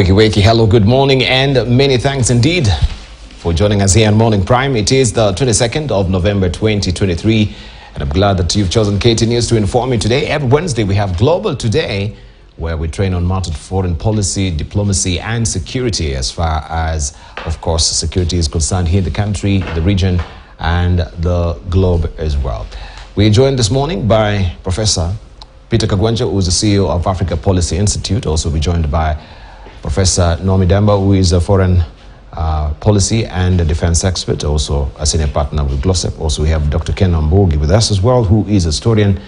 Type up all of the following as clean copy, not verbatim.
Wakey, hello, good morning, and many thanks indeed for joining us here on Morning Prime. It is the 22nd of November 2023, and I'm glad that you've chosen KT News to inform you today. Every Wednesday we have Global Today, where we train on matters of foreign policy, diplomacy, and security, as far as, of course, security is concerned here in the country, the region, and the globe as well. We are joined this morning by Professor Peter Kagwanja, who is the CEO of Africa Policy Institute. Also, we're joined by Professor Nomi Demba, who is a foreign policy and a defense expert, also a senior partner with GLOSEP. Also, we have Dr. Ken Ambogi with us as well, who is a historian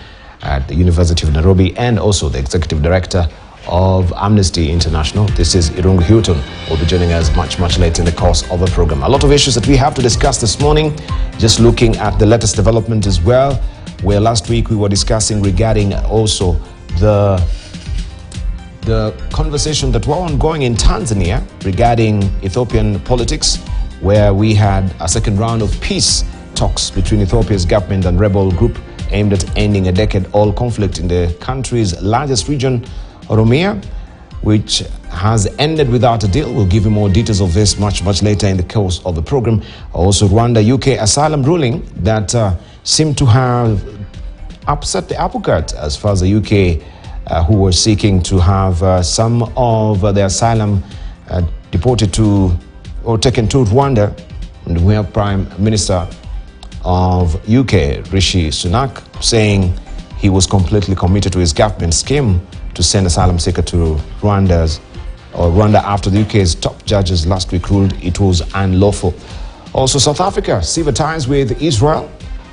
at the University of Nairobi and also the executive director of Amnesty International. This is Irungu Houghton, who will be joining us much later in the course of the program. A lot of issues that we have to discuss this morning, just looking at the latest development as well, where last week we were discussing regarding also the conversation that were ongoing in Tanzania regarding Ethiopian politics, where we had a second round of peace talks between Ethiopia's government and rebel group aimed at ending a decade-old conflict in the country's largest region, Oromia, which has ended without a deal. We'll give you more details of this much later in the course of the program. Also, Rwanda-UK asylum ruling that seemed to have upset the apple cart as far as the UK who were seeking to have some of their asylum deported to or taken to Rwanda. And we have Prime Minister of UK, Rishi Sunak, saying he was completely committed to his government scheme to send asylum seeker to Rwanda after the UK's top judges last week ruled it was unlawful. Also, South Africa sever ties with Israel.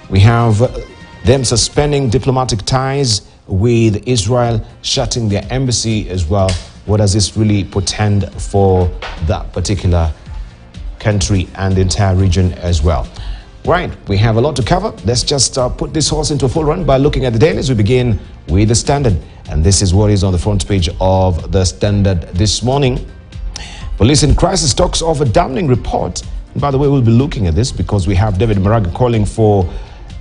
We have them suspending diplomatic ties with Israel, shutting their embassy as well. What does this really portend for that particular country and the entire region as well? Right, we have a lot to cover. Let's just put this horse into a full run by looking at the dailies. We begin with the Standard, and this is what is on the front page of the Standard this morning. Police in crisis talks of a damning report. And by the way, we'll be looking at this because we have David Maraga calling for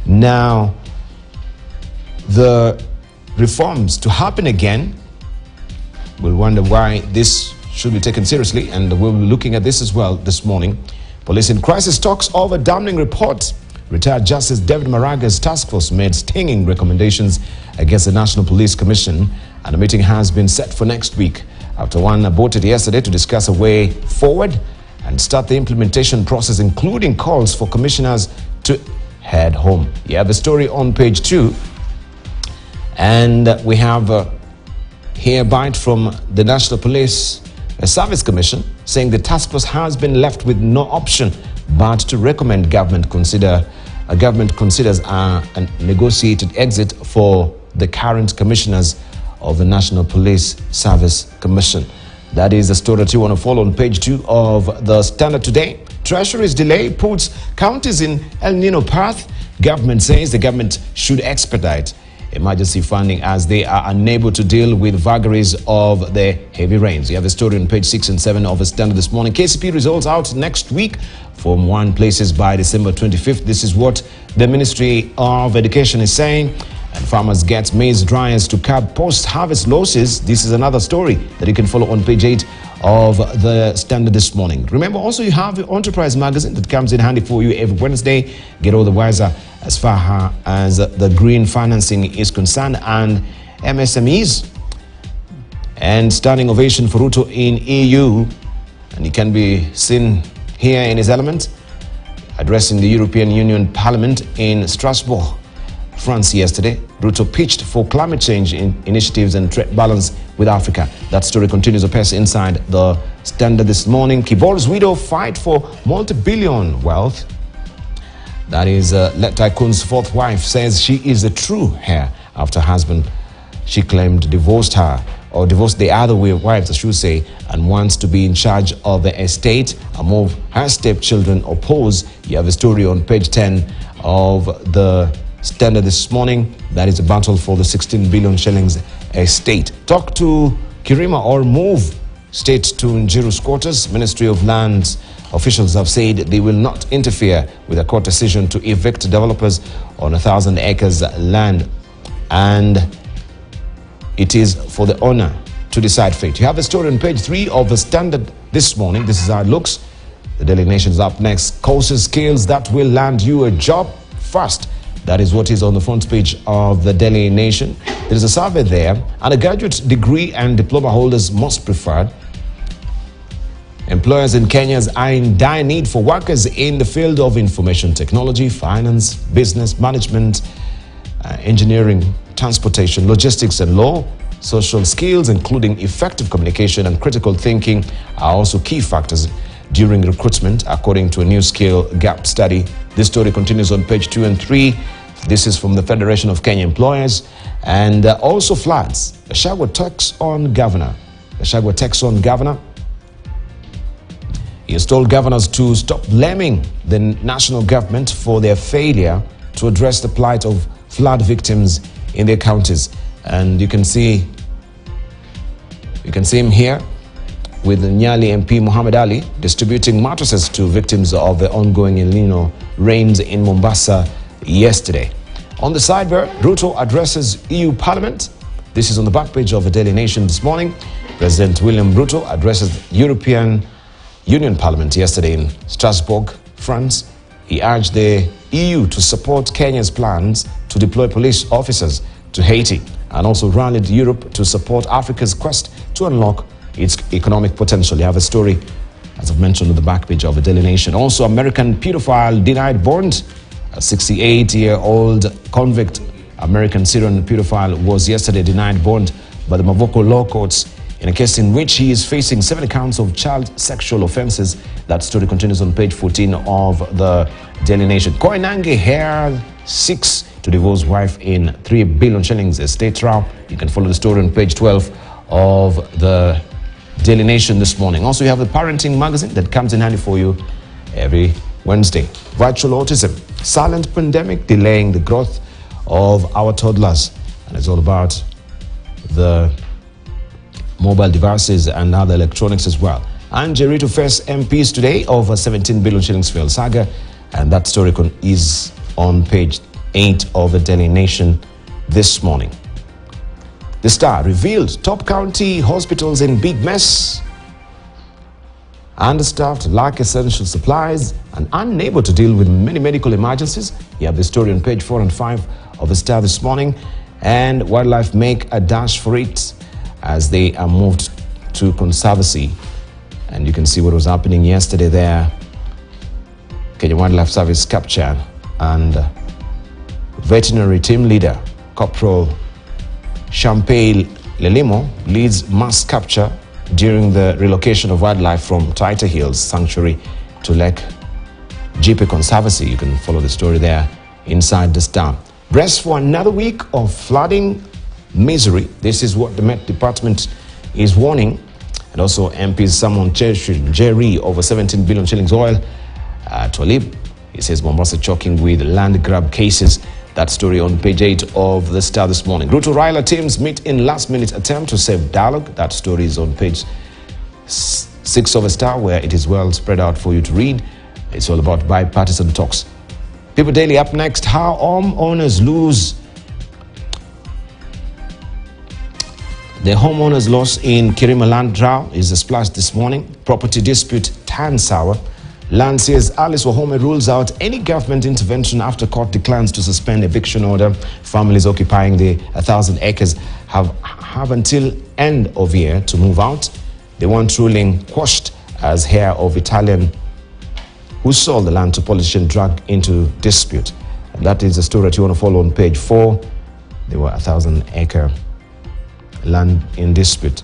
now the reforms to happen again. We'll wonder why this should be taken seriously, and we'll be looking at this as well this morning. Police in crisis talks of a damning report. Retired Justice David Maraga's task force made stinging recommendations against the National Police Commission, and a meeting has been set for next week after one aborted yesterday to discuss a way forward and start the implementation process, including calls for commissioners to head home. You have the story on page 2. And we have here a bite from the National Police Service Commission saying the task force has been left with no option but to recommend government considers a negotiated exit for the current commissioners of the National Police Service Commission. That is the story that you want to follow on page 2 of the Standard today. Treasury's delay puts counties in El Nino path. Government says the government should expedite emergency funding as they are unable to deal with vagaries of the heavy rains. You have the story on page 6 and 7 of the Standard this morning. KCP results out next week from 1 places by December 25th. This is what the Ministry of Education is saying. And farmers get maize dryers to curb post-harvest losses. This is another story that you can follow on page 8 of the Standard this morning. Remember, also you have the Enterprise magazine that comes in handy for you every Wednesday. Get all the wiser as far as the green financing is concerned and MSMEs. And standing ovation for Ruto in EU. And he can be seen here in his element, addressing the European Union Parliament in Strasbourg, France yesterday. Ruto pitched for climate change initiatives and trade balance with Africa. That story continues apace inside the Standard this morning. Kibol's widow fight for multi-billion wealth. That is, Let Tycoon's fourth wife says she is a true heir after husband she claimed divorced her, or divorced the other wives, I should say, and wants to be in charge of the estate, a move her stepchildren oppose. You have a story on page 10 of the Standard this morning. That is a battle for the 16 billion shillings estate. Talk to Kirima or move state to Njiru's quarters. Ministry of Lands officials have said they will not interfere with a court decision to evict developers on 1,000 acres land, and it is for the owner to decide fate. You have the story on page 3 of the Standard this morning. This is how it looks. The Daily Nation is up next. Courses, skills that will land you a job fast. That is what is on the front page of the Daily Nation. There is a survey there. Undergraduate degree and diploma holders most preferred. Employers in Kenya are in dire need for workers in the field of information technology, finance, business management, engineering, transportation, logistics and law. Social skills, including effective communication and critical thinking, are also key factors during recruitment, according to a new skill gap study. This story continues on page 2 and 3. This is from the Federation of Kenya Employers. And also floods. Gachagua takes on governor. Gachagua takes on governor. He has told governors to stop blaming the national government for their failure to address the plight of flood victims in their counties. And you can see him here with the Nyali MP Muhammad Ali distributing mattresses to victims of the ongoing El Nino rains in Mombasa yesterday. On the sidebar, Ruto addresses EU Parliament. This is on the back page of the Daily Nation this morning. President William Ruto addresses European Union Parliament yesterday in Strasbourg, France. He urged the EU to support Kenya's plans to deploy police officers to Haiti, and also rallied Europe to support Africa's quest to unlock its economic potential. You have a story, as I've mentioned, on the back page of the Daily Nation. Also, American pedophile denied bond. A 68-year-old convict American Syrian pedophile was yesterday denied bond by the Mavoko law courts in a case in which he is facing 7 counts of child sexual offenses. That story continues on page 14 of the Daily Nation. Koinange Hair seeks to divorce wife in 3 billion shillings estate row. You can follow the story on page 12 of the Daily Nation this morning. Also, you have the parenting magazine that comes in handy for you every Wednesday. Virtual autism, silent pandemic delaying the growth of our toddlers. And it's all about the mobile devices and other electronics as well. And Jerry to face MPs today over 17 billion shillings fuel saga. And that story is on page 8 of the Daily Nation this morning. The Star revealed top county hospitals in big mess. Understaffed, lack essential supplies, and unable to deal with many medical emergencies. You have the story on page 4 and 5 of the Star this morning. And wildlife make a dash for it as they are moved to conservancy. And you can see what was happening yesterday there. Kenya Wildlife Service capture and veterinary team leader Corporal Champagne Lelimo leads mass capture during the relocation of wildlife from Taita Hills Sanctuary to Lake Jipe Conservancy. You can follow the story there inside the Star. Brace for another week of flooding misery. This is what the Met Department is warning. And also MPs summon Jerry over 17 billion shillings oil to Alib. He says Mombasa choking with land grab cases. That story on page 8 of the Star this morning. Ruto Raila teams meet in last-minute attempt to save dialogue. That story is on page 6 of the Star, where it is well spread out for you to read. It's all about bipartisan talks. People Daily up next. How homeowners lose. The homeowners' loss in Kirima land drought is a splash this morning. Property dispute turns sour. Land says Alice Wahome rules out any government intervention after court declines to suspend eviction order. Families occupying the 1,000 acres have until end of year to move out. They want ruling quashed as heir of Italian who sold the land to politician dragged into dispute. And that is a story that you want to follow on page 4. There were 1,000-acre land in dispute.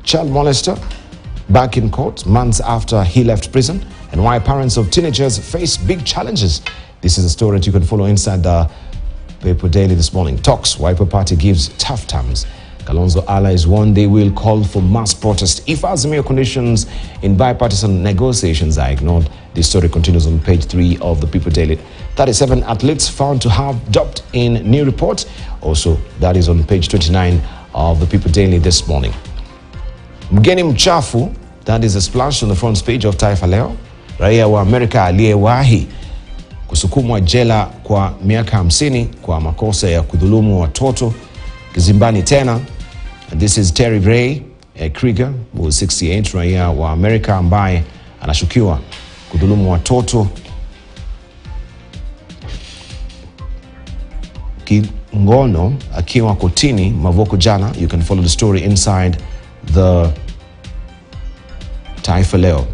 Child molester back in court months after he left prison, and why parents of teenagers face big challenges. This is a story that you can follow inside the Paper Daily this morning. Talks, Wiper Party gives tough terms. Kalonzo allies warn they will call for mass protest if Azimio conditions in bipartisan negotiations are ignored. This story continues on page 3 of the People Daily. 37 athletes found to have doped in new report. Also, that is on page 29 of the People Daily this morning. Mgeni mchafu, that is a splash on the front page of Taifa Leo. Raia wa Amerika aliyewahi kusukumwa jela kwa miaka 50 kwa makosa ya kudhulumu watoto kizimbani tena. This is Terry Ray Krieger, who is 68, raia wa Amerika ambaye anashukiwa kudhulumu watoto kingono akiwa kotini Mavoko jana. You can follow the story inside the Taifa Leo.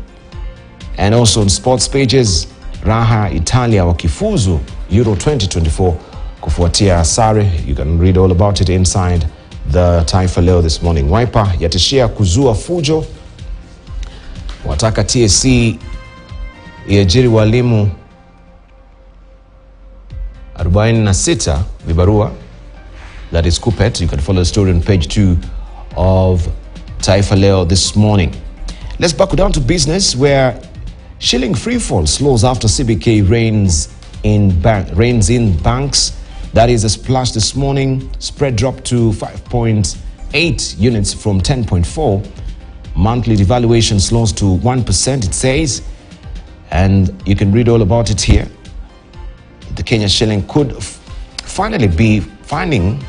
And also on sports pages, Raha Italia wakifuzu Euro 2024 kufuatia sare. You can read all about it inside the Taifa Leo this morning. Wiper yatishia kuzua fujo, wataka TSC iajiri walimu 46 vibarua. That is Kupet. You can follow the story on page 2 of Taifa Leo this morning. Let's back down to business, where shilling freefall slows after CBK reins in banks. That is a splash this morning. Spread dropped to 5.8 units from 10.4. Monthly devaluation slows to 1%, it says. And you can read all about it here. The Kenya shilling could finally be finding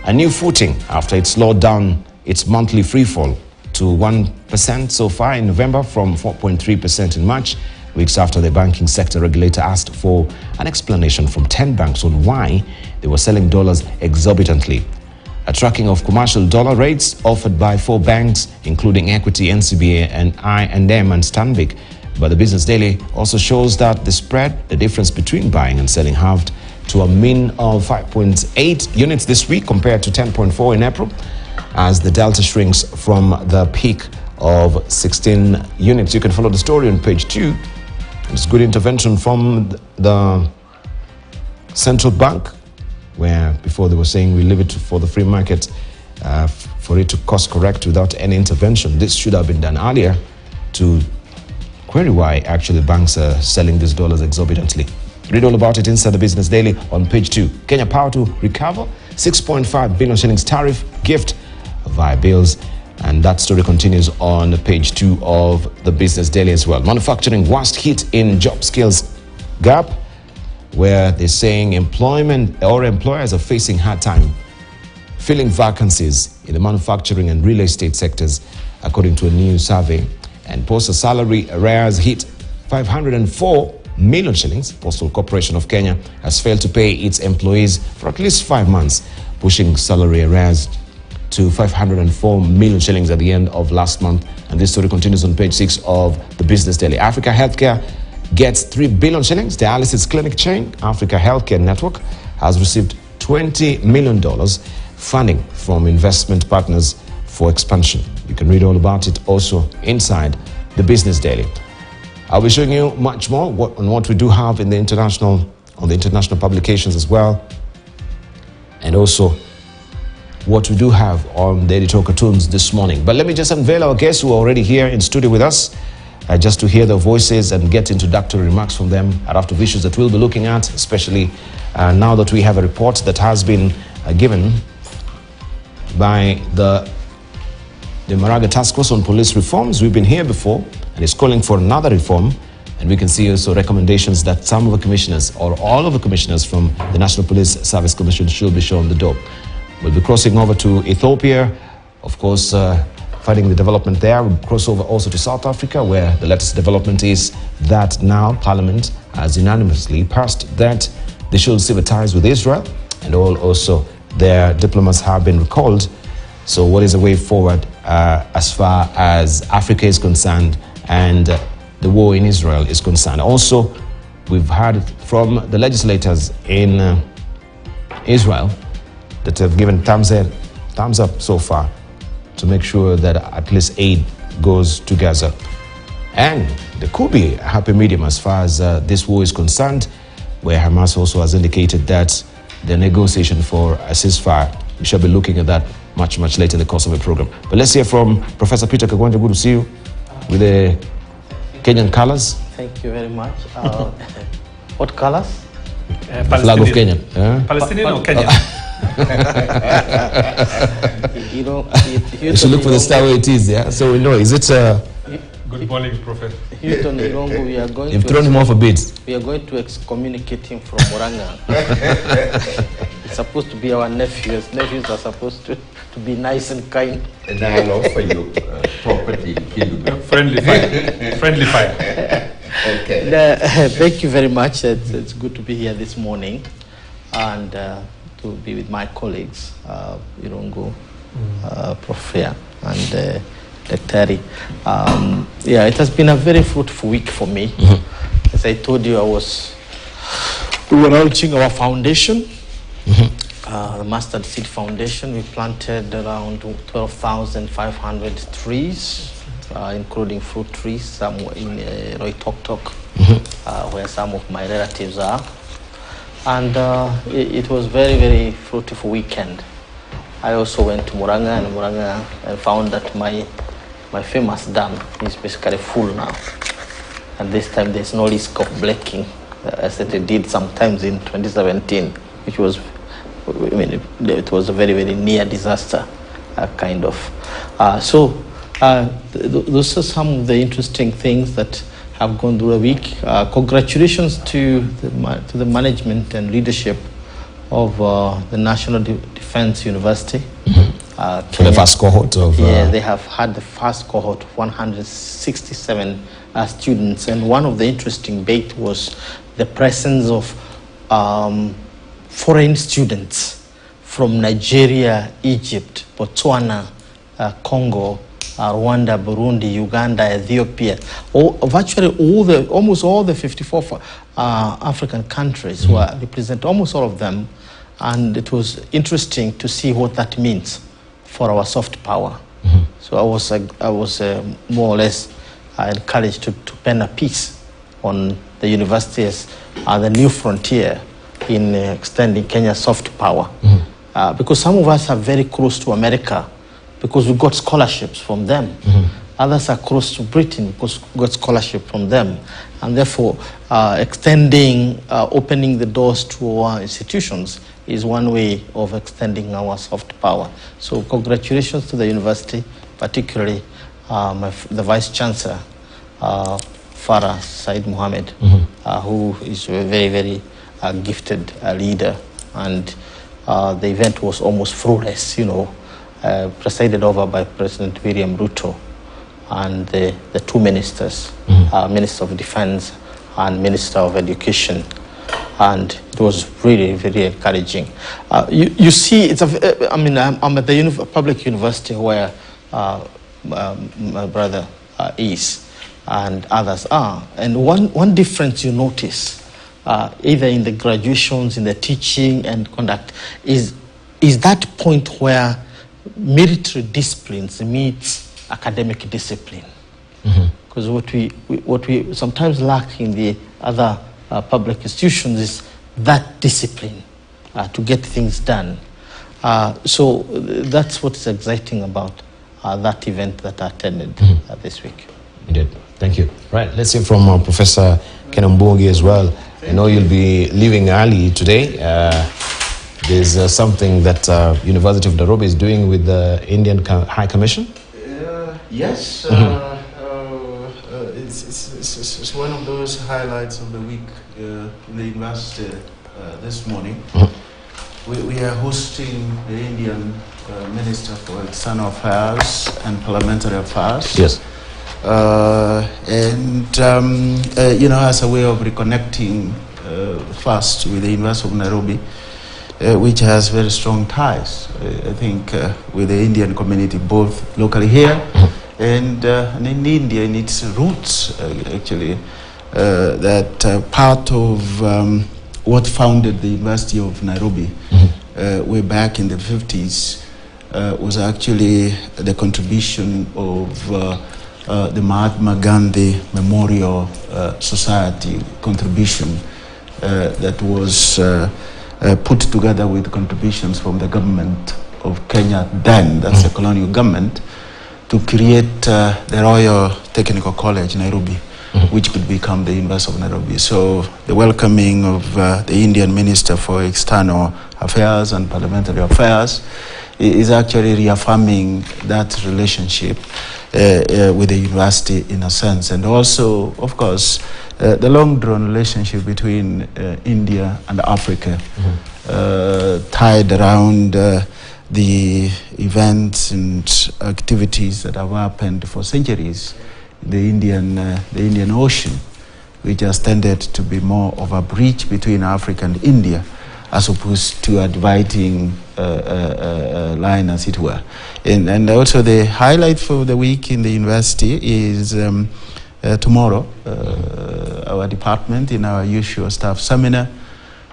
a new footing after it slowed down its monthly freefall to 1% so far in November from 4.3% in March, weeks after the banking sector regulator asked for an explanation from 10 banks on why they were selling dollars exorbitantly. A tracking of commercial dollar rates offered by 4 banks, including Equity, NCBA, and I&M and Stanbic, but the Business Daily also shows that the spread, the difference between buying and selling, halved to a mean of 5.8 units this week compared to 10.4 in April, as the delta shrinks from the peak of 16 units. You can follow the story on page 2. It's good intervention from the central bank, where before they were saying we leave it for the free market for it to course correct without any intervention. This should have been done earlier to query why actually banks are selling these dollars exorbitantly. Read all about it inside the Business Daily on page 2. Kenya Power to recover 6.5 billion shillings tariff gift via bills. And that story continues on page 2 of the Business Daily as well. Manufacturing worst hit in job skills gap, where they're saying employers are facing hard time filling vacancies in the manufacturing and real estate sectors, according to a new survey. And postal salary arrears hit 504 million shillings. Postal Corporation of Kenya has failed to pay its employees for at least 5 months, pushing salary arrears to 504 million shillings at the end of last month. And this story continues on page 6 of the Business Daily. Africa Healthcare gets 3 billion shillings. Dialysis clinic chain Africa Healthcare Network has received $20 million funding from investment partners for expansion. You can read all about it also inside the Business Daily. I'll be showing you much more on what we do have in the international publications as well, and also what we do have on the editorial cartoons this morning. But let me just unveil our guests who are already here in studio with us, just to hear their voices and get introductory remarks from them after issues that we'll be looking at, especially now that we have a report that has been given by the Maraga Task Force on Police Reforms. We've been here before, and it's calling for another reform. And we can see also recommendations that some of the commissioners or all of the commissioners from the National Police Service Commission should be shown the door. We'll be crossing over to Ethiopia, of course, finding the development there. We'll cross over also to South Africa, where the latest development is that now Parliament has unanimously passed that they should sever ties with Israel, and also their diplomats have been recalled. So what is the way forward as far as Africa is concerned and the war in Israel is concerned? Also, we've heard from the legislators in Israel that have given thumbs up so far to make sure that at least aid goes to Gaza. And there could be a happy medium as far as this war is concerned, where Hamas also has indicated that the negotiation for a ceasefire, we shall be looking at that much later in the course of the program. But let's hear from Professor Peter Kagwanja. Good to see you with the Kenyan colors. Thank you very much. What colors? The flag of Kenya. Palestinian or Kenyan? You should look for the star where it is, yeah? So we know, is it... Good morning, Prophet. Houston Irongo, we are going You've thrown him off a bit. We are going to excommunicate him from Moranga. It's supposed to be our nephews. Nephews are supposed to be nice and kind. And I'll offer you property in Kilube. Friendly fire. Friendly fire. Okay. Thank you very much. It's good to be here this morning and to be with my colleagues, Irongo, Profia, and Dr. Yeah, it has been a very fruitful week for me. As I told you, we were launching our foundation, the Mustard Seed Foundation. We planted around 12,500 trees, including fruit trees, some in Roy Tok Tok, where some of my relatives are. And it was very, very fruitful weekend. I also went to Muranga and found that my famous dam is basically full now. And this time there's no risk of breaking, as it did sometimes in 2017, which was, it was a very, very near disaster, kind of. Those are some of the interesting things that have gone through the week. Congratulations to the management and leadership of the National Defense University. For the first cohort of... Yeah, they have had the first cohort of 167 students. And one of the interesting bit was the presence of foreign students from Nigeria, Egypt, Botswana, Congo, Rwanda, Burundi, Uganda, Ethiopia. Almost all the 54 African countries were represented, almost all of them. And it was interesting to see what that means for our soft power. So I was more or less encouraged to pen a piece on the university as the new frontier in extending Kenya's soft power. Because some of us are very close to America because we got scholarships from them. Others are close to Britain because we got scholarship from them. And therefore, opening the doors to our institutions is one way of extending our soft power. So congratulations to the university, particularly the Vice Chancellor, Farah Said Mohammed, who is a very, very gifted leader. And the event was almost flawless, presided over by President William Ruto and the two ministers, Minister of Defense and Minister of Education. And it was really, very encouraging. You see, I'm at the public university where my brother is and others are. And one difference you notice, either in the graduations, in the teaching and conduct, is that point where military disciplines meets academic discipline. Because what we sometimes lack in the other public institutions is that discipline to get things done. So that's what's exciting about that event that I attended this week. Indeed. Thank you. Right, let's hear from Professor Kenambogi as well. I know you'll be leaving early today. There's something that University of Nairobi is doing with the Indian High Commission? Yes. It's one of those highlights of the week in the university this morning. We are hosting the Indian Minister for External Affairs and Parliamentary Affairs. Yes. As a way of reconnecting first with the University of Nairobi, which has very strong ties, I think, with the Indian community, both locally here and in India, in its roots, actually, that part of what founded the University of Nairobi way back in the 50s was actually the contribution of the Mahatma Gandhi Memorial Society contribution that was put together with contributions from the government of Kenya then, that's the colonial government, to create the Royal Technical College, Nairobi, which could become the University of Nairobi. So the welcoming of the Indian Minister for External Affairs and Parliamentary Affairs is actually reaffirming that relationship with the university in a sense. And also, of course, the long-drawn relationship between India and Africa, tied around the events and activities that have happened for centuries in the Indian Ocean, which has tended to be more of a bridge between Africa and India, as opposed to a dividing line, as it were. And also the highlight for the week in the university is tomorrow, our department, in our usual staff seminar,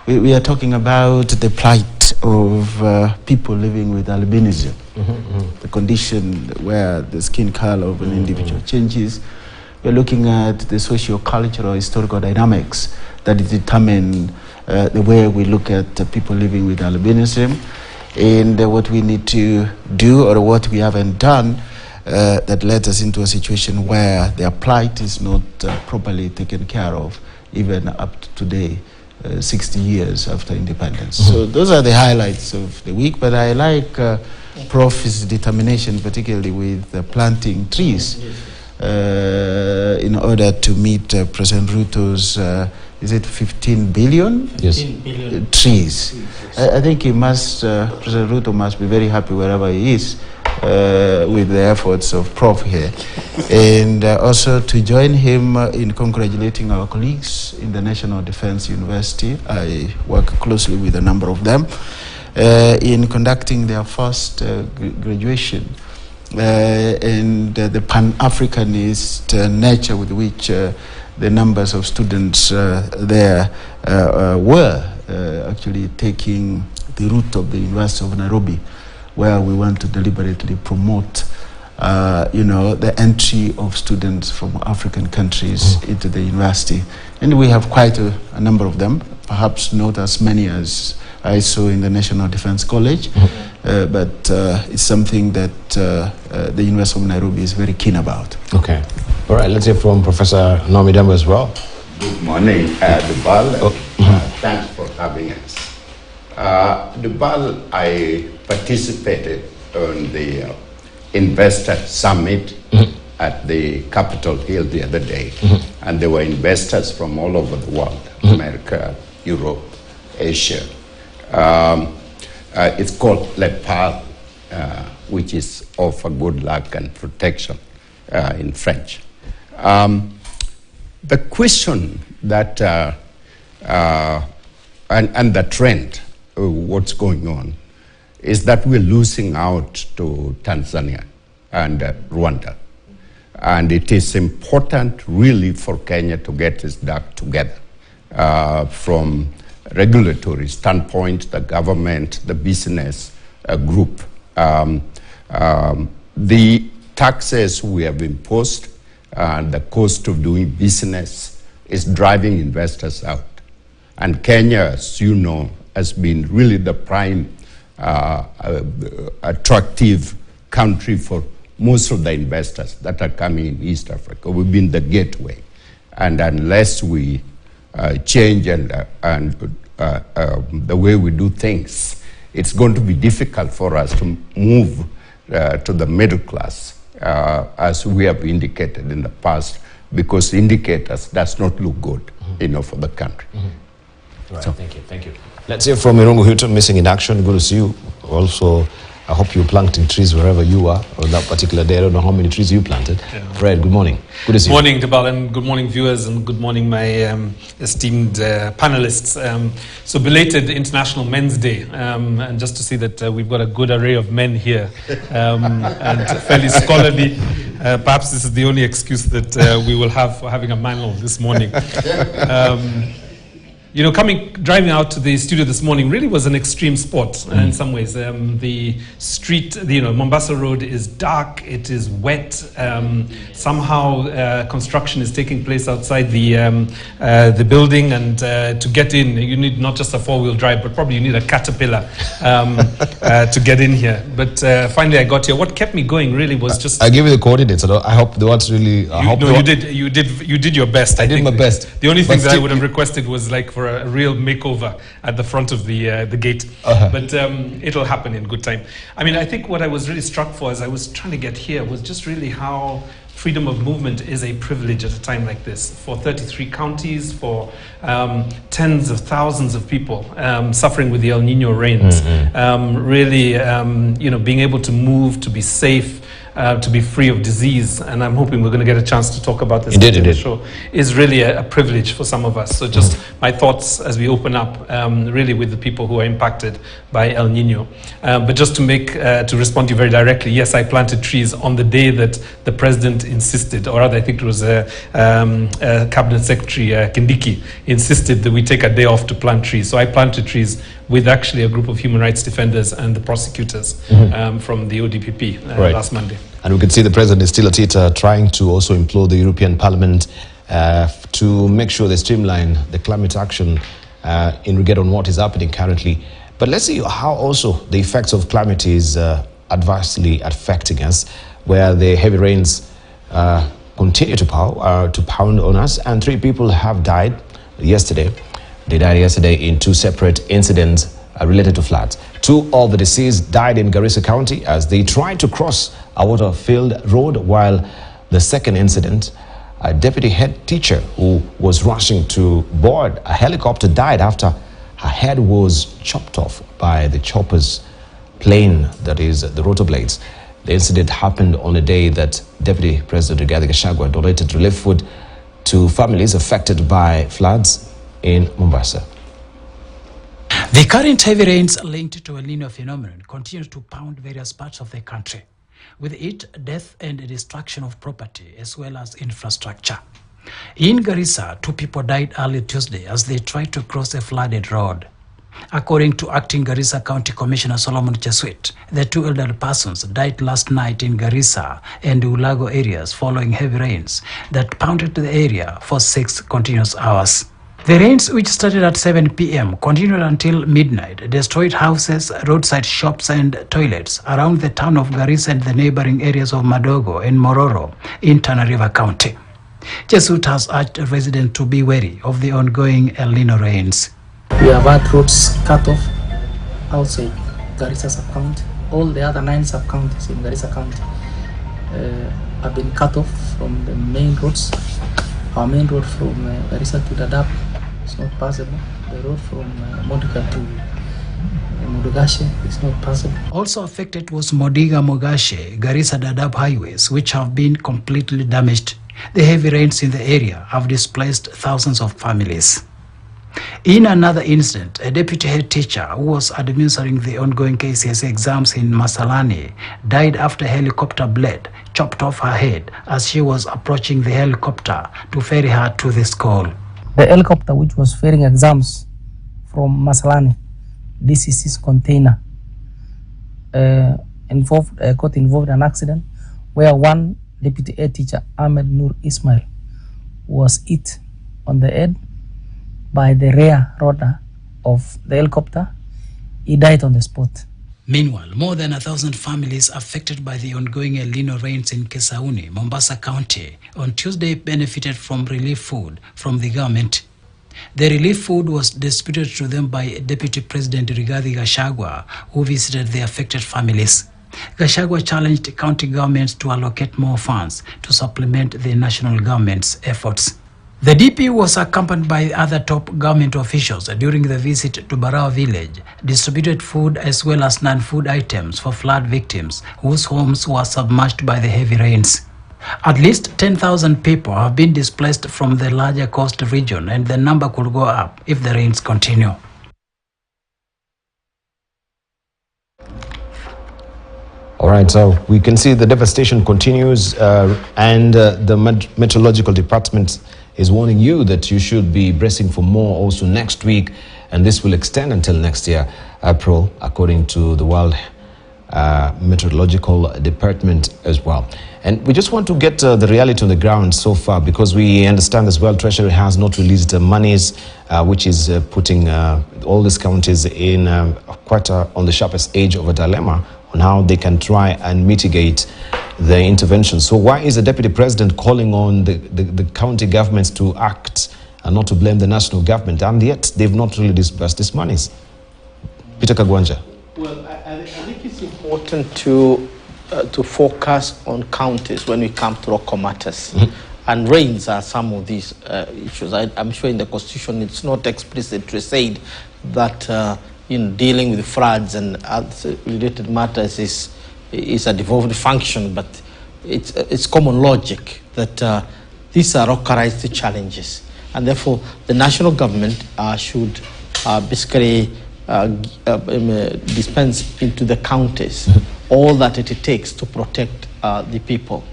we are talking about the plight of people living with albinism, the condition where the skin color of an individual changes. We're looking at the socio-cultural, historical dynamics that determine the way we look at people living with albinism, and what we need to do or what we haven't done that led us into a situation where their plight is not properly taken care of, even up to today, 60 years after independence. So those are the highlights of the week, but I like Prof's determination, particularly with planting trees in order to meet President Ruto's is it 15 billion? Yes. 15 billion. Trees. I think he must, President Ruto must be very happy wherever he is with the efforts of Prof here. And also to join him in congratulating our colleagues in the National Defense University. I work closely with a number of them in conducting their first graduation. And the Pan-Africanist nature with which the numbers of students there were actually taking the route of the University of Nairobi, where we want to deliberately promote the entry of students from African countries into the university. And we have quite a number of them, perhaps not as many as I saw in the National Defense College, but it's something that the University of Nairobi is very keen about. Okay. All right, let's hear from Professor Naomi Dembo as well. Good morning, Dubal. Thanks for having us. Dubal, I participated on the Investor Summit at the Capitol Hill the other day, and there were investors from all over the world, America, Europe, Asia. It's called LEPAL, which is offer good luck and protection in French. The question that, and the trend, what's going on, is that we're losing out to Tanzania and Rwanda. And it is important really for Kenya to get its duck together from regulatory standpoint, the government, the business group. The taxes we have imposed and the cost of doing business is driving investors out. And Kenya, as you know, has been really the prime attractive country for most of the investors that are coming in East Africa. We've been the gateway. And unless we change and the way we do things, it's going to be difficult for us to move to the middle class, as we have indicated in the past, because indicators does not look good, for the country. Right, so, thank you. Let's hear from Irungu Hilton, missing in action. Good to see you. Also, I hope you planting trees wherever you are on that particular day. I don't know how many trees you planted. Yeah. Fred, good morning. Good to see you. Good morning, Debal, and good morning, viewers, and good morning, my esteemed panelists. So belated International Men's Day, and just to see that we've got a good array of men here, and fairly scholarly. Perhaps this is the only excuse that we will have for having a manual this morning. Driving out to the studio this morning really was an extreme sport in some ways. The street, Mombasa Road is dark, it is wet. Somehow construction is taking place outside the building, and to get in, you need not just a four-wheel drive, but probably you need a Caterpillar to get in here. But finally I got here. What kept me going really was just... I gave you the coordinates. I hope the ones really... You did your best. I did my best. The only thing that I would have requested was like for for a real makeover at the front of the gate. But it'll happen in good time. I mean, I think what I was really struck for as I was trying to get here was just really how freedom of movement is a privilege at a time like this for 33 counties, for tens of thousands of people suffering with the El Nino rains. Really, being able to move, to be safe, to be free of disease, and I'm hoping we're going to get a chance to talk about this in the show, is really a privilege for some of us. So just my thoughts as we open up, really with the people who are impacted by El Nino. But just to respond to you very directly, yes, I planted trees on the day that the president insisted, or rather I think it was Cabinet Secretary Kindiki insisted that we take a day off to plant trees. So I planted trees with actually a group of human rights defenders and the prosecutors from the ODPP last Monday. And we can see the president is still at it, trying to also implore the European Parliament to make sure they streamline the climate action in regard on what is happening currently. But let's see how also the effects of climate is adversely affecting us, where the heavy rains continue to pound on us, and 3 people have died yesterday. They died yesterday in 2 separate incidents related to floods. 2 of the deceased died in Garissa County as they tried to cross a water-filled road, while the second incident, a deputy head teacher who was rushing to board a helicopter died after her head was chopped off by the chopper's plane, that is the rotor blades. The incident happened on a day that Deputy President Rigathi Gachagua donated relief food to families affected by floods in Mombasa. The current heavy rains linked to El Nino phenomenon continue to pound various parts of the country, with it death and destruction of property as well as infrastructure. In Garissa, 2 people died early Tuesday as they tried to cross a flooded road. According to Acting Garissa County Commissioner Solomon Cheswit, the 2 elderly persons died last night in Garissa and Ulago areas following heavy rains that pounded the area for 6 continuous hours. The rains, which started at 7 p.m., continued until midnight, destroyed houses, roadside shops and toilets around the town of Garissa and the neighboring areas of Madogo and Mororo in Tana River County. Cheswit has urged residents to be wary of the ongoing El Nino rains. We have had roads cut off outside Garissa sub-county. All the other 9 sub-counties in Garissa County have been cut off from the main roads. Our main road from Garissa to Dadaab is not passable. The road from Modiga to Modogashe is not passable. Also affected was Modiga-Mogashe, Garissa-Dadaab highways, which have been completely damaged. The heavy rains in the area have displaced thousands of families. In another incident, a deputy head teacher who was administering the ongoing KCSE exams in Masalani died after a helicopter blade chopped off her head as she was approaching the helicopter to ferry her to the school. The helicopter which was ferrying exams from Masalani, DCC's container, got involved in an accident where one deputy head teacher, Ahmed Nur Ismail, was hit on the head by the rear rotor of the helicopter. He died on the spot. Meanwhile, more than 1,000 families affected by the ongoing El Nino rains in Kesauni, Mombasa County, on Tuesday benefited from relief food from the government. The relief food was distributed to them by Deputy President Rigathi Gachagua, who visited the affected families. Gachagua challenged county governments to allocate more funds to supplement the national government's efforts. The DP was accompanied by other top government officials during the visit to Barao village, distributed food as well as non-food items for flood victims whose homes were submerged by the heavy rains. At least 10,000 people have been displaced from the larger coast region, and the number could go up if the rains continue. All right, so we can see the devastation continues, and the Meteorological Department is warning you that you should be bracing for more also next week, and this will extend until next year, April, according to the World Meteorological Department as well. And we just want to get the reality on the ground so far, because we understand as well Treasury has not released monies, which is putting all these counties in quite on the sharpest edge of a dilemma on how they can try and mitigate the intervention. So why is the Deputy President calling on the county governments to act and not to blame the national government, and yet they've not really disbursed these monies. Peter Kagwanja. Well, I think it's important to focus on counties when we come to local matters. And rains are some of these issues. I'm sure in the Constitution it's not explicitly said that in dealing with floods and other related matters is a devolved function, but it's common logic that these are localized challenges, and therefore the national government should basically dispense into the counties all that it takes to protect the people.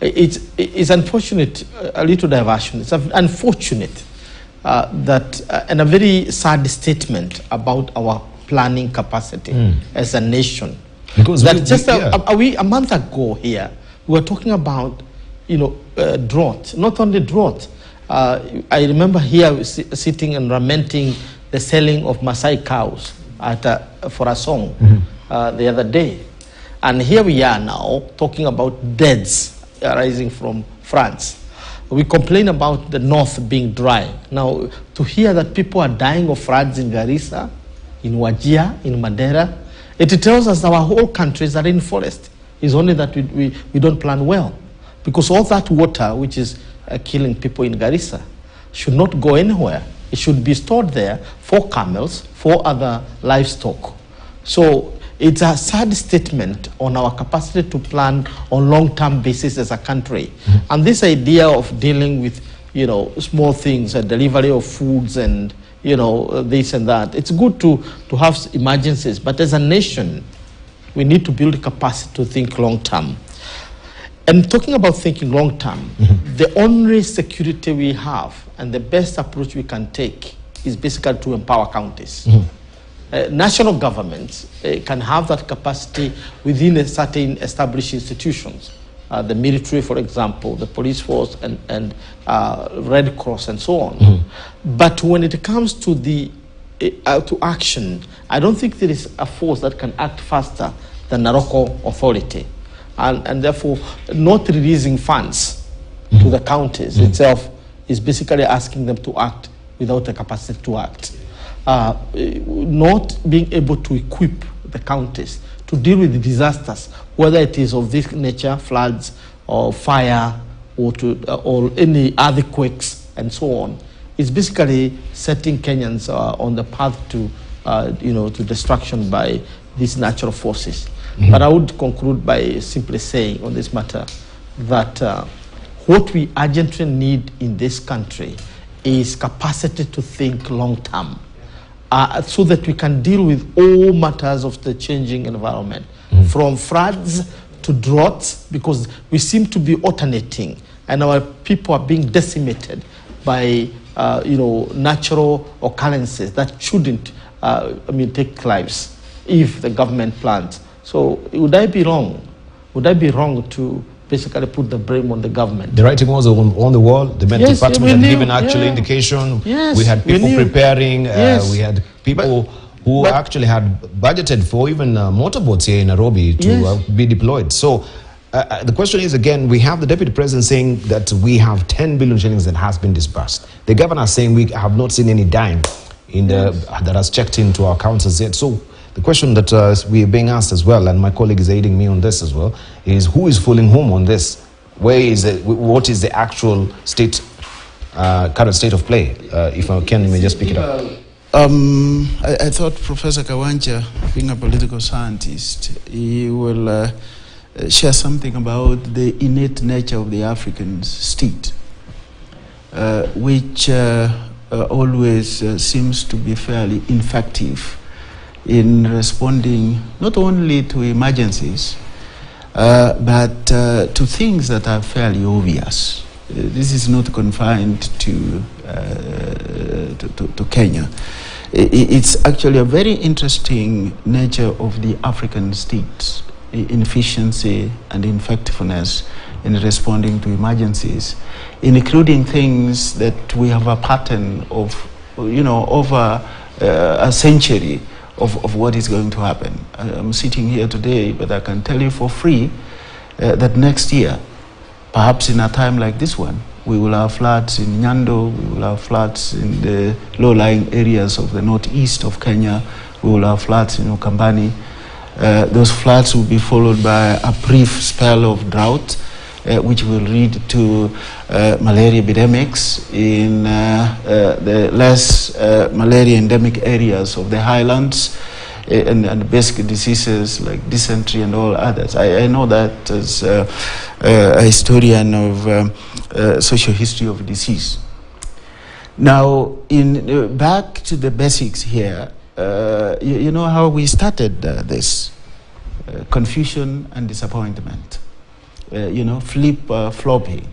It's unfortunate, a little diversion. It's unfortunate that, and a very sad statement about our planning capacity as a nation. Because a month ago here, we were talking about, drought. Not only drought. I remember here sitting and lamenting the selling of Maasai cows for a song the other day. And here we are now talking about deaths arising from France. We complain about the north being dry. Now, to hear that people are dying of floods in Garissa, in Wajir, in Madeira, it tells us that our whole countries are in forest. It's only that we don't plan well. Because all that water, which is killing people in Garissa, should not go anywhere. It should be stored there for camels, for other livestock. So it's a sad statement on our capacity to plan on long-term basis as a country. And this idea of dealing with, small things, a delivery of foods and, this and that, it's good to have emergencies. But as a nation, we need to build capacity to think long-term. And talking about thinking long-term, the only security we have and the best approach we can take is basically to empower counties. National governments can have that capacity within a certain established institutions. The military, for example, the police force and Red Cross and so on. But when it comes to to action, I don't think there is a force that can act faster than a local authority. And therefore, not releasing funds to the counties itself is basically asking them to act without the capacity to act. Not being able to equip the counties to deal with the disasters, whether it is of this nature, floods or fire or any earthquakes and so on, is basically setting Kenyans on the path to to destruction by these natural forces. But I would conclude by simply saying on this matter that what we urgently need in this country is capacity to think long-term, so that we can deal with all matters of the changing environment, from floods to droughts, because we seem to be alternating, and our people are being decimated by natural occurrences that shouldn't take lives if the government plans. So would I be wrong? Would I be wrong to basically put the blame on the government? The writing was on the wall. The Met Department had given actual indication. Yes, we had people preparing. Yes. We had people who actually had budgeted for even motorboats here in Nairobi to be deployed. So the question is, again, we have the Deputy President saying that we have 10 billion shillings that has been disbursed. The governor saying we have not seen any dime that has checked into our accounts yet. So the question that we are being asked as well, and my colleague is aiding me on this as well, is who is fooling whom on this? Where is it? What is the actual state, current state of play? If I can, you may just pick it up. I thought Professor Kawanja, being a political scientist, he will share something about the innate nature of the African state, which always seems to be fairly effective in responding not only to emergencies, but to things that are fairly obvious. This is not confined to Kenya. It's actually a very interesting nature of the African states, in efficiency and effectiveness in responding to emergencies, including things that we have a pattern of, over a century of what is going to happen. I'm sitting here today, but I can tell you for free that next year, perhaps in a time like this one, we will have floods in Nyando, we will have floods in the low-lying areas of the northeast of Kenya, we will have floods in Ukambani. Those floods will be followed by a brief spell of drought, which will lead to malaria epidemics in the less malaria endemic areas of the highlands, and basic diseases like dysentery and all others. I know that as a historian of social history of disease. Now, back to the basics here, you know how we started this. Confusion and disappointment. Flip-flopping.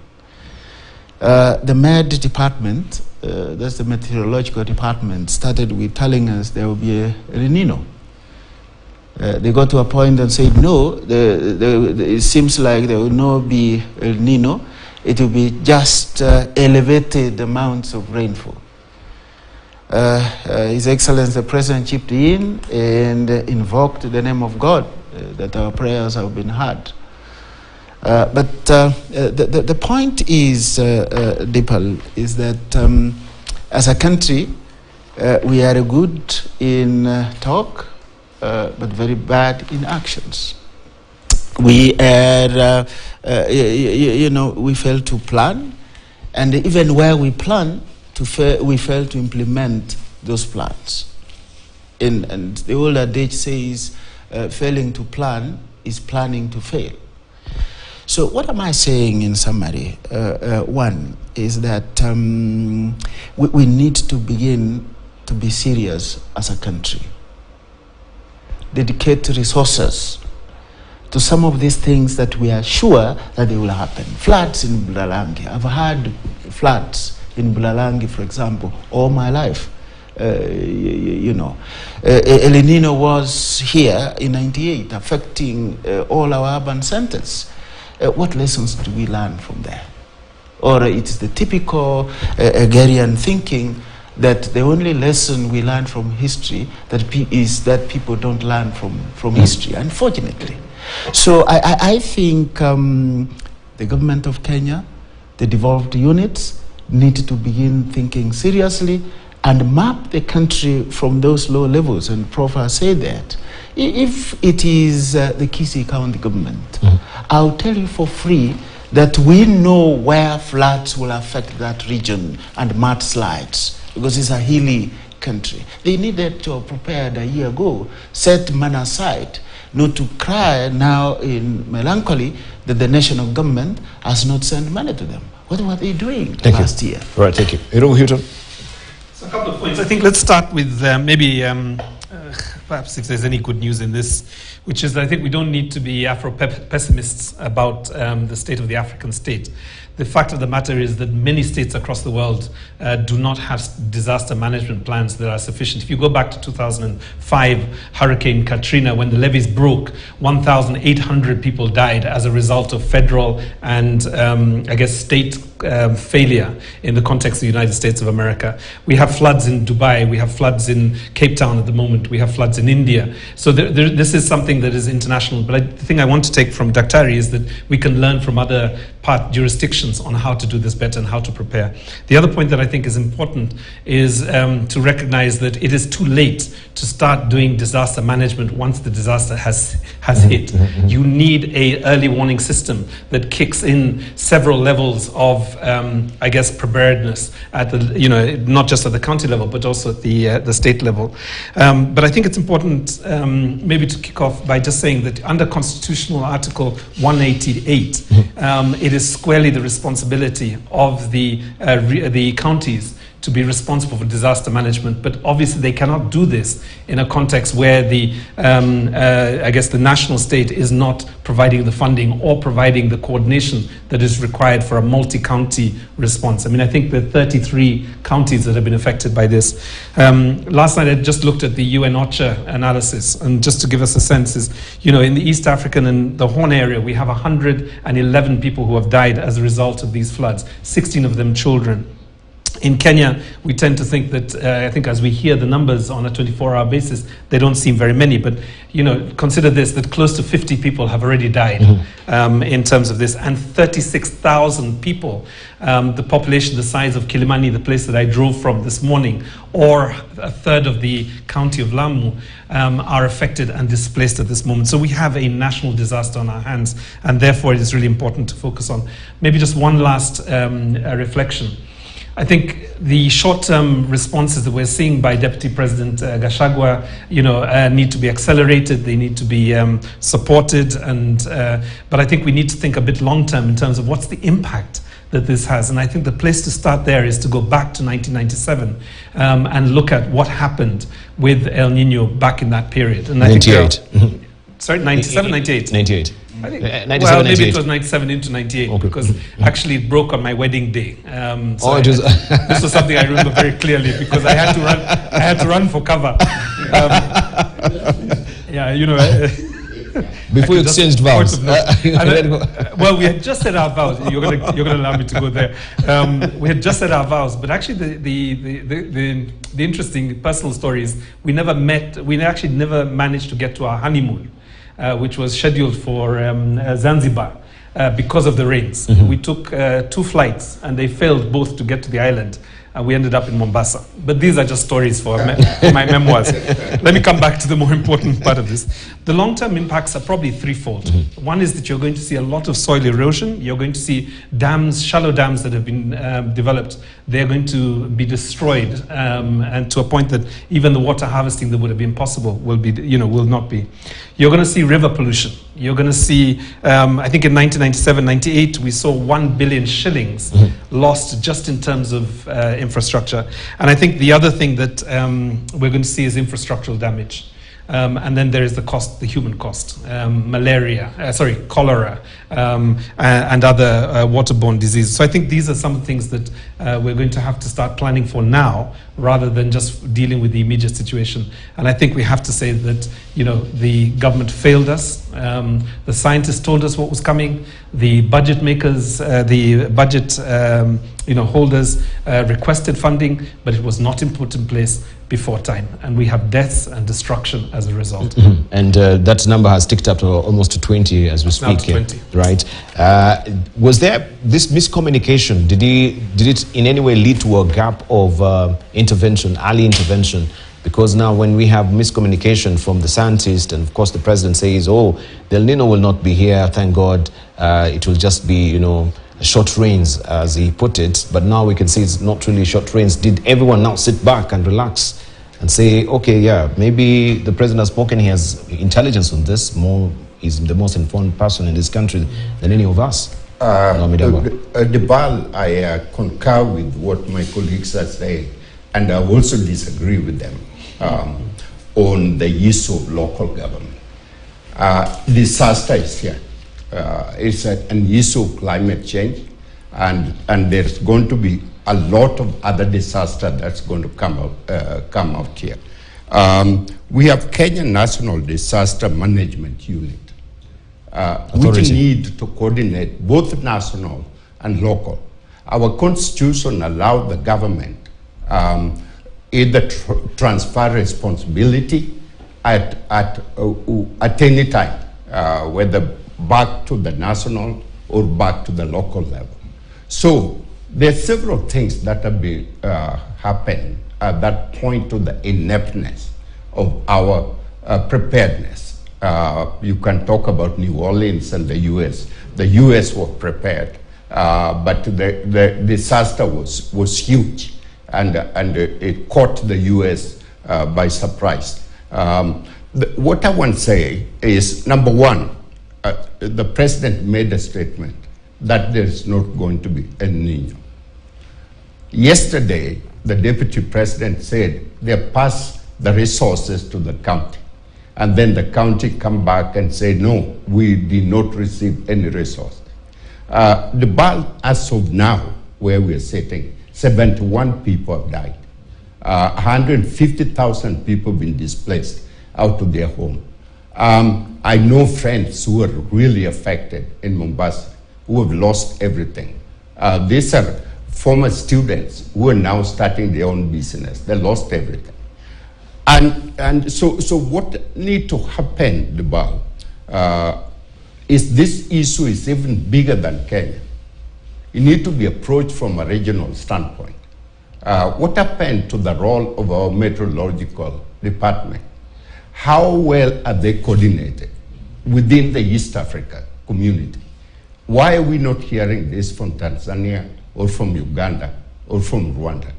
The MED department, that's the meteorological department, started with telling us there will be a Nino. They got to a point and said, no, it seems like there will not be El Nino. It will be just elevated amounts of rainfall. His Excellency the President chipped in and invoked the name of God, that our prayers have been heard. But the point is, Dipal, is that as a country, we are good in talk, but very bad in actions. We are, we fail to plan, and even where we plan, we fail to implement those plans. And the old adage says, failing to plan is planning to fail. So what am I saying in summary? One is that we need to begin to be serious as a country. Dedicate resources to some of these things that we are sure that they will happen. Floods in Bulalangi. I've had floods in Bulalangi, for example, all my life. El Nino was here in '98, affecting all our urban centers. What lessons do we learn from there? Or it's the typical agrarian thinking that the only lesson we learn from history is that people don't learn from history, unfortunately. So I think the government of Kenya, the devolved units, need to begin thinking seriously and map the country from those low levels. And Prof has said that. If it is the Kisii County government, I'll tell you for free that we know where floods will affect that region and mudslides, because it's a hilly country. They needed to have prepared a year ago, set money aside, not to cry now in melancholy that the national government has not sent money to them. What were they doing last year? Right, thank you. Houghton. So a couple of points. I think let's start with maybe perhaps if there's any good news in this, which is that I think we don't need to be Afro-pessimists about the state of the African state. The fact of the matter is that many states across the world do not have disaster management plans that are sufficient. If you go back to 2005, Hurricane Katrina, when the levees broke, 1,800 people died as a result of federal and, state failure in the context of the United States of America. We have floods in Dubai, we have floods in Cape Town at the moment, we have floods in India. So this is something that is international. But the thing I want to take from Daktari is that we can learn from other jurisdictions on how to do this better and how to prepare. The other point that I think is important is to recognize that it is too late to start doing disaster management once the disaster has hit. You need an early warning system that kicks in several levels of, preparedness at the, not just at the county level, but also at the state level. But I think it's important maybe to kick off by just saying that under Constitutional Article 188, it is squarely the responsibility of the counties to be responsible for disaster management, but obviously they cannot do this in a context where the national state is not providing the funding or providing the coordination that is required for a multi-county response. I mean, I think the 33 counties that have been affected by this. Last night I just looked at the UN OCHA analysis, and just to give us a sense is, in the East African and the Horn area, we have 111 people who have died as a result of these floods, 16 of them children. In Kenya, we tend to think that, I think as we hear the numbers on a 24-hour basis, they don't seem very many. But, you know, consider this, that close to 50 people have already died in terms of this, and 36,000 people, the population the size of Kilimani, the place that I drove from this morning, or a third of the county of Lamu, are affected and displaced at this moment. So we have a national disaster on our hands, and therefore it is really important to focus on. Maybe just one last reflection. I think the short-term responses that we're seeing by Deputy President Gachagua, you know, need to be accelerated. They need to be supported, and but I think we need to think a bit long-term in terms of what's the impact that this has. And I think the place to start there is to go back to 1997 and look at what happened with El Nino back in that period. And 98. Sorry, 97, 98. 98. I think, 97, well, 98. maybe it was 97 into 98, okay, because actually it broke on my wedding day. So it was this was something I remember very clearly because I had to run. I had to run for cover. Yeah, you know. Before you exchanged vows. Well, we had just said our vows. You're gonna allow me to go there. We had just said our vows, but actually the interesting personal story is we never met. We actually never managed to get to our honeymoon, which was scheduled for Zanzibar because of the rains. We took 2 flights and they failed both to get to the island. And we ended up in Mombasa. But these are just stories for my memoirs. Let me come back to the more important part of this. The long-term impacts are probably threefold. One is that you're going to see a lot of soil erosion. You're going to see dams, shallow dams that have been developed. They're going to be destroyed, and to a point that even the water harvesting that would have been possible will not be. You're going to see river pollution. You're going to see, I think in 1997, 98, we saw 1 billion shillings lost just in terms of infrastructure. And I think the other thing that we're going to see is infrastructural damage. And then there is the cost, the human cost, cholera, and other waterborne diseases. So I think these are some of the things that we're going to have to start planning for now, rather than just dealing with the immediate situation. And I think we have to say that, you know, the government failed us. The scientists told us what was coming. The budget makers, the budget holders requested funding, but it was not put in place before time, and we have deaths and destruction as a result. And that number has ticked up to almost to 20 as we speak. Now to 20. Right? Was there this miscommunication? Did it in any way lead to a gap of intervention, early intervention? Because now when we have miscommunication from the scientist, and of course the president says, oh, the El Nino will not be here, thank God, it will just be, you know, short rains, as he put it, but now we can see it's not really short rains. Did everyone now sit back and relax and say, okay, yeah, maybe the president has spoken, he has intelligence on this, he's the most informed person in this country than any of us? Debal, I concur with what my colleagues are saying, and I also disagree with them on the issue of local government. Disaster is here. It's an issue of climate change, and there's going to be a lot of other disaster that's going to come out here. We have Kenya National Disaster Management Unit, which need to coordinate both national and local. Our constitution allowed the government either transfer responsibility at any time, whether back to the national or back to the local level. So there are several things that have been happened that point to the ineptness of our preparedness. You can talk about New Orleans and the U.S. The U.S. was prepared, but the disaster was huge, and it caught the U.S. By surprise. What I want to say is, number one, the president made a statement that there's not going to be El Nino. Yesterday, the deputy president said they passed the resources to the county. And then the county come back and say, no, we did not receive any resources. The BAL, as of now, where we're sitting, 71 people have died. 150,000 people have been displaced out of their home. I know friends who are really affected in Mombasa, who have lost everything. These are former students who are now starting their own business. They lost everything. And so what need to happen, Debal, is this issue is even bigger than Kenya. It needs to be approached from a regional standpoint. What happened to the role of our meteorological department? How well are they coordinated within the East Africa community? Why are we not hearing this from Tanzania or from Uganda or from Rwanda?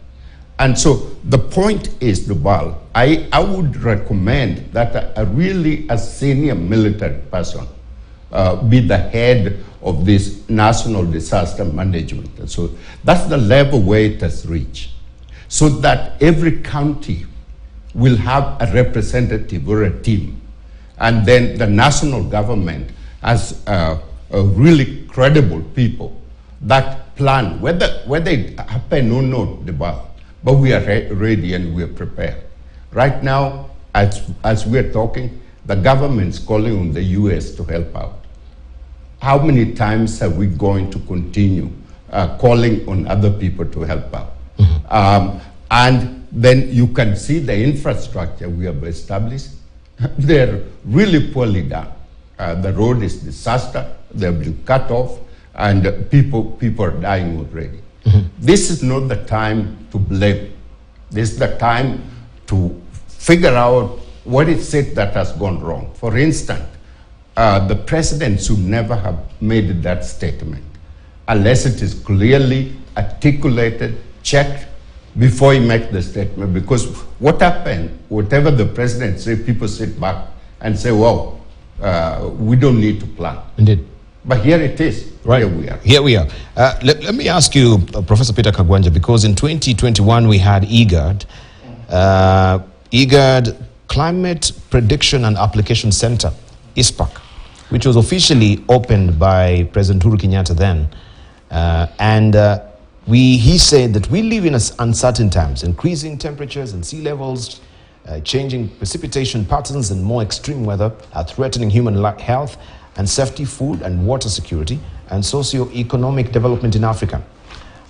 And so the point is, Dubal, I would recommend that a senior military person be the head of this national disaster management. And so that's the level where it has reached, so that every county will have a representative or a team. And then the national government has really credible people that plan, whether it happen or not, but we are ready and we are prepared. Right now, as we are talking, the government's calling on the US to help out. How many times are we going to continue calling on other people to help out? Mm-hmm. And then you can see the infrastructure we have established. They're really poorly done. The road is disaster. They've been cut off, and people are dying already. Mm-hmm. This is not the time to blame. This is the time to figure out what is it that has gone wrong. For instance, the president should never have made that statement unless it is clearly articulated, checked before he makes the statement. Because what happened, whatever the president says, people sit back and say, well, we don't need to plan. Indeed. But here it is. Right. Here we are. Here we are. Let me ask you, Professor Peter Kagwanja, because in 2021 we had IGAD, IGAD Climate Prediction and Application Center, ISPAC, which was officially opened by President Uhuru Kenyatta then. He said that we live in uncertain times, increasing temperatures and sea levels, changing precipitation patterns and more extreme weather are threatening human health and safety, food and water security, and socio-economic development in Africa.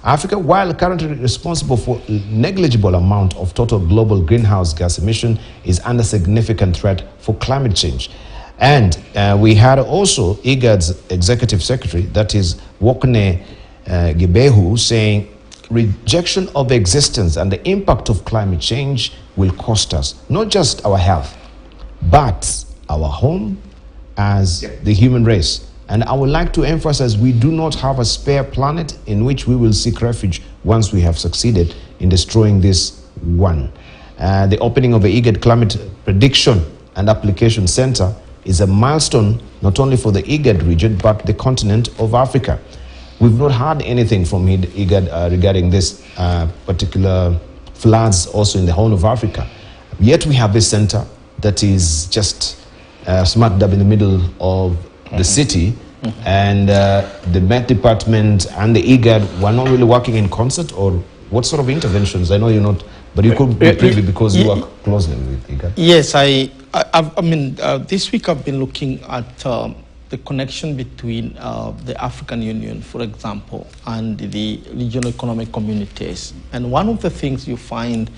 Africa, while currently responsible for a negligible amount of total global greenhouse gas emission, is under significant threat for climate change. And we had also IGAD's executive secretary, that is Wokne Gebehu, saying rejection of existence and the impact of climate change will cost us not just our health, but our home as the human race. And I would like to emphasize, we do not have a spare planet in which we will seek refuge once we have succeeded in destroying this one. The opening of the IGAD Climate Prediction and Application Center is a milestone not only for the IGAD region, but the continent of Africa. We've not heard anything from IGAD regarding this particular floods also in the Horn of Africa. Yet we have this center that is just smack dab in the middle of the city, and the Met Department and the IGAD were not really working in concert, or what sort of interventions? I know you're not, but you could be privy because you work closely with IGAD. Yes, I mean, this week I've been looking at the connection between the African Union, for example, and the regional economic communities. And one of the things you find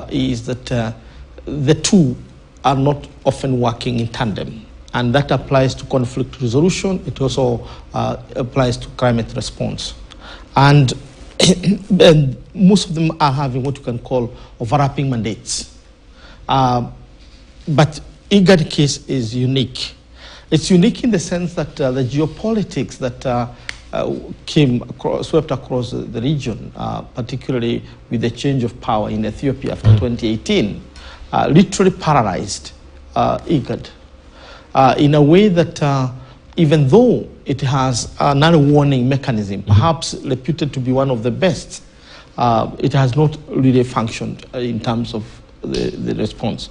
is that the two are not often working in tandem. And that applies to conflict resolution. It also applies to climate response. And most of them are having what you can call overlapping mandates. But IGAD case is unique. It's unique in the sense that the geopolitics that swept across the region, particularly with the change of power in Ethiopia after 2018, literally paralyzed IGAD in a way that even though it has another warning mechanism, perhaps reputed to be one of the best, it has not really functioned in terms of the response.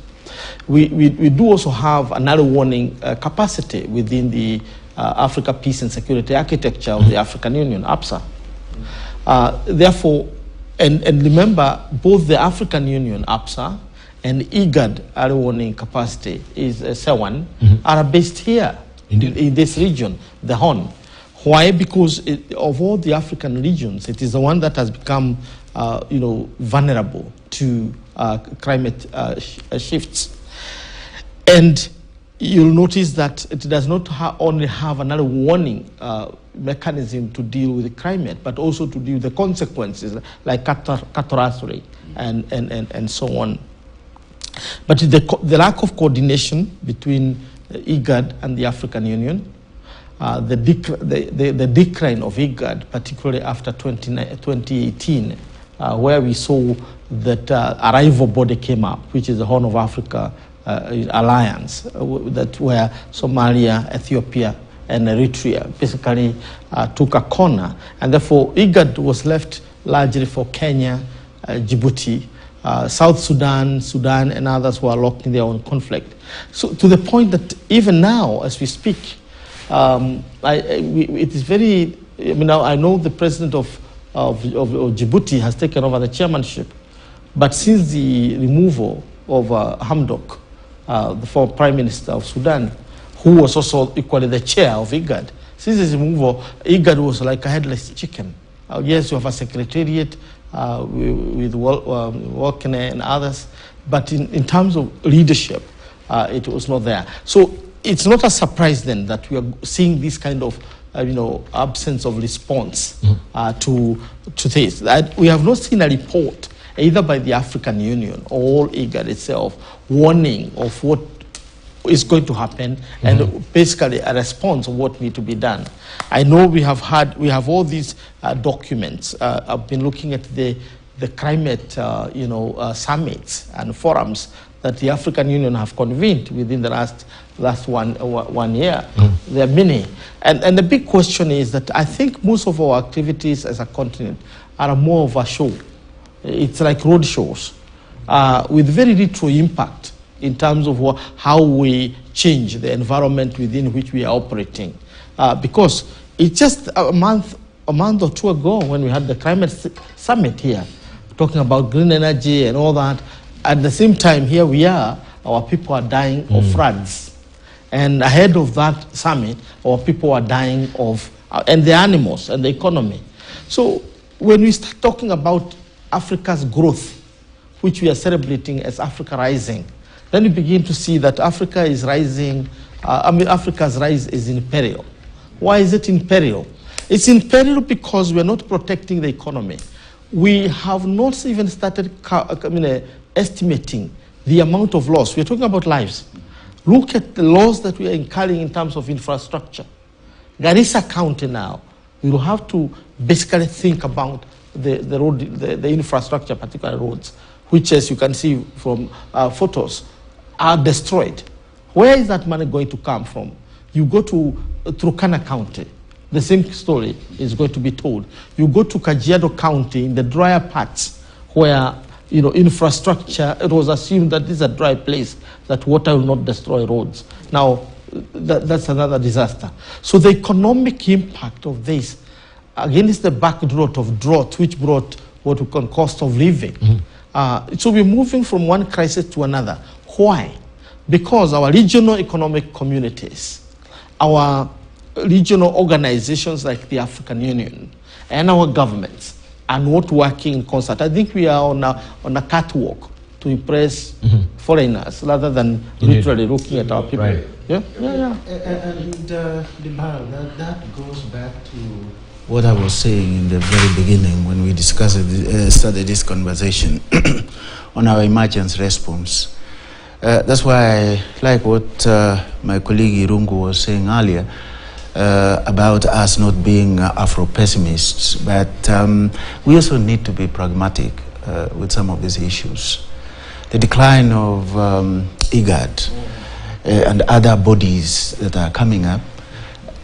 We do also have another warning capacity within the Africa Peace and Security Architecture of the African Union, APSA. Therefore, and remember, both the African Union, APSA, and IGAD early warning capacity is SEWAN, are based here in this region, the Horn. Why? Because of all the African regions, it is the one that has become, vulnerable to climate shifts. And you'll notice that it does not only have another warning mechanism to deal with the climate, but also to deal with the consequences like catastrophe and so on. But the lack of coordination between IGAD and the African Union, the decline of IGAD, particularly after 2018, where we saw that a rival body came up, which is the Horn of Africa Alliance, that where Somalia, Ethiopia, and Eritrea basically took a corner, and therefore IGAD was left largely for Kenya, Djibouti, South Sudan, and others who are locked in their own conflict. So to the point that even now, as we speak, it is very. I know the president of Djibouti has taken over the chairmanship, but since the removal of Hamdok, the former prime minister of Sudan, who was also equally the chair of IGAD, since his removal, IGAD was like a headless chicken. Yes, you have a secretariat with Walkene and others, but in terms of leadership, it was not there. So it's not a surprise then that we are seeing this kind of absence of response to this. We have not seen a report either by the African Union or IGAD itself warning of what is going to happen and basically a response of what needs to be done. I know we have all these documents. I've been looking at the climate summits and forums that the African Union have convened within the last 1 year. There are many. And the big question is that I think most of our activities as a continent are more of a show. It's like road shows with very little impact in terms of how we change the environment within which we are operating. Because it's just a month or two ago when we had the climate summit here, talking about green energy and all that. At the same time, here we are, our people are dying of floods. And ahead of that summit, our people are dying of, and the animals and the economy. So when we start talking about Africa's growth, which we are celebrating as Africa Rising, then we begin to see that Africa is rising, Africa's rise is in peril. Why is it in peril? It's in peril because we're not protecting the economy. We have not even started estimating the amount of loss. We're talking about lives. Look at the loss that we are incurring in terms of infrastructure. Garissa County now, we will have to basically think about the road, the infrastructure, particular roads, which, as you can see from photos, are destroyed. Where is that money going to come from? You go to Turkana County, the same story is going to be told. You go to Kajiado County in the drier parts where infrastructure, it was assumed that this is a dry place, that water will not destroy roads. Now, that's another disaster. So the economic impact of this, against the backdrop of drought, which brought what we call cost of living. So we're moving from one crisis to another. Why? Because our regional economic communities, our regional organizations like the African Union, and our governments are not working in concert. I think we are on a catwalk to impress foreigners rather than literally looking at our people. Right. Yeah. And that goes back to what I was saying in the very beginning when we started this conversation on our emergency response. That's why I like what my colleague Irungu was saying earlier about us not being Afro-pessimists, but we also need to be pragmatic with some of these issues. The decline of IGAD and other bodies that are coming up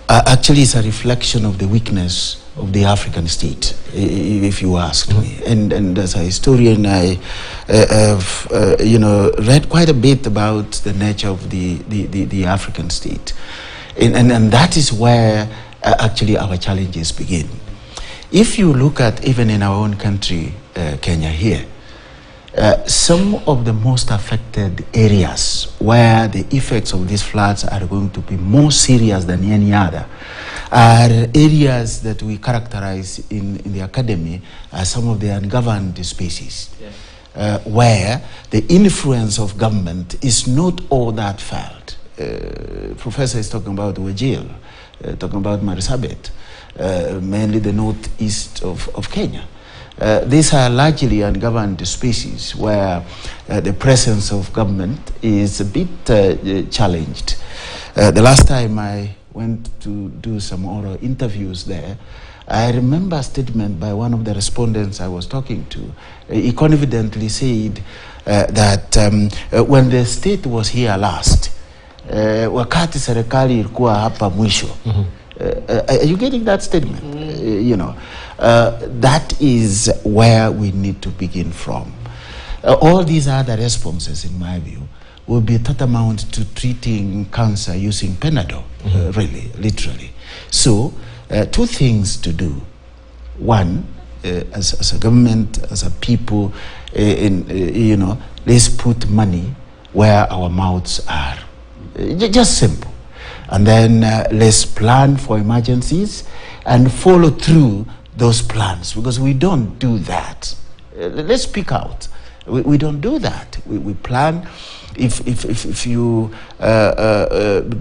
actually is a reflection of the weakness of the African state, if you ask me. And as a historian, I have read quite a bit about the nature of the African state. And that is where actually our challenges begin. If you look at even in our own country, Kenya here, some of the most affected areas where the effects of these floods are going to be more serious than any other are areas that we characterize in the academy as some of the ungoverned spaces, where the influence of government is not all that felt. Professor is talking about Wajir, talking about Marsabit, mainly the northeast of Kenya. These are largely ungoverned spaces where the presence of government is a bit challenged. The last time I went to do some oral interviews there, I remember a statement by one of the respondents I was talking to. He confidently said that when the state was here last, wakati serikali ilikuwa hapa mwisho. Are you getting that statement? You know, that is where we need to begin from. All these other responses, in my view, will be tantamount to treating cancer using Panadol, really, literally. So, two things to do. One, as a government, as a people, you know, let's put money where our mouths are. Just simple. And then let's plan for emergencies and follow through those plans, because we don't do that. Let's speak out. We don't do that. We plan. If you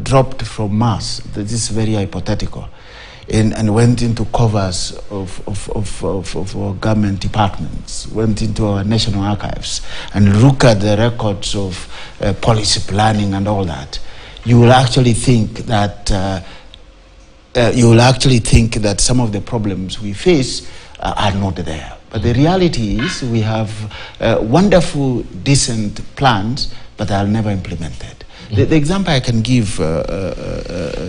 dropped from Mars, this is very hypothetical, and went into covers of our government departments, went into our national archives, and look at the records of policy planning and all that, you will actually think that some of the problems we face are not there. But the reality is we have wonderful, decent plans, but they are never implemented. The example I can give,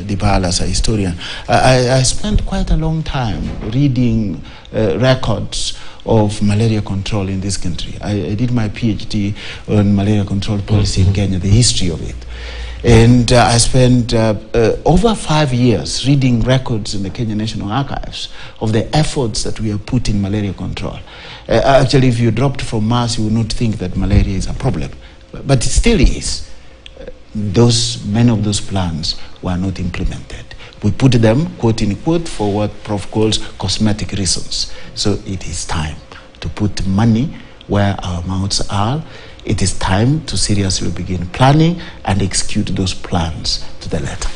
Dibala, as a historian, I spent quite a long time reading records of malaria control in this country. I did my PhD on malaria control policy in Kenya, the history of it. And I spent over 5 years reading records in the Kenya National Archives of the efforts that we have put in malaria control. Actually, if you dropped from Mars, you would not think that malaria is a problem. But it still is. Many of those plans were not implemented. We put them, quote unquote, for what Prof calls cosmetic reasons. So it is time to put money where our mouths are. It is time to seriously begin planning and execute those plans to the letter.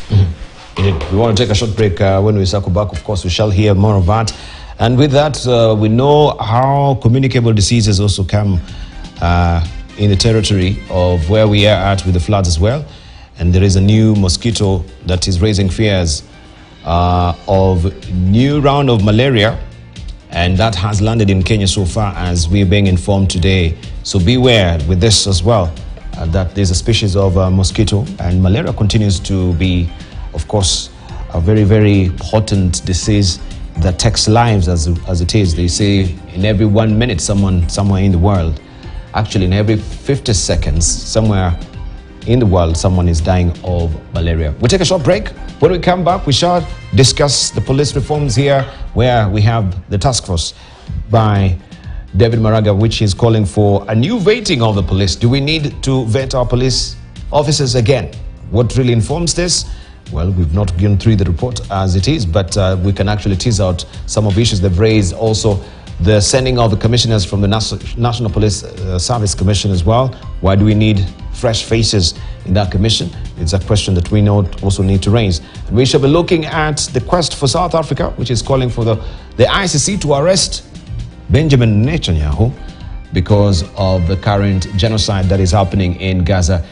We want to take a short break. When we circle back, of course, we shall hear more of that. And with that, we know how communicable diseases also come in the territory of where we are at with the floods as well. And there is a new mosquito that is raising fears of new round of malaria, and that has landed in Kenya so far, as we're being informed today. So beware with this as well, that there's a species of mosquito, and malaria continues to be, of course, a very, very potent disease that takes lives as it is. They say in every 1 minute, someone somewhere in the world, actually in every 50 seconds, somewhere in the world, someone is dying of malaria. We'll take a short break. When we come back, we shall discuss the police reforms here, where we have the task force by David Maraga, which is calling for a new vetting of the police. Do we need to vet our police officers again? What really informs this? Well, we've not gone through the report as it is, but we can actually tease out some of the issues they've raised. Also, the sending of the commissioners from the National Police Service Commission as well. Why do we need fresh faces in that commission? It's a question that we also need to raise. And we shall be looking at the quest for South Africa, which is calling for the ICC to arrest Benjamin Netanyahu because of the current genocide that is happening in Gaza.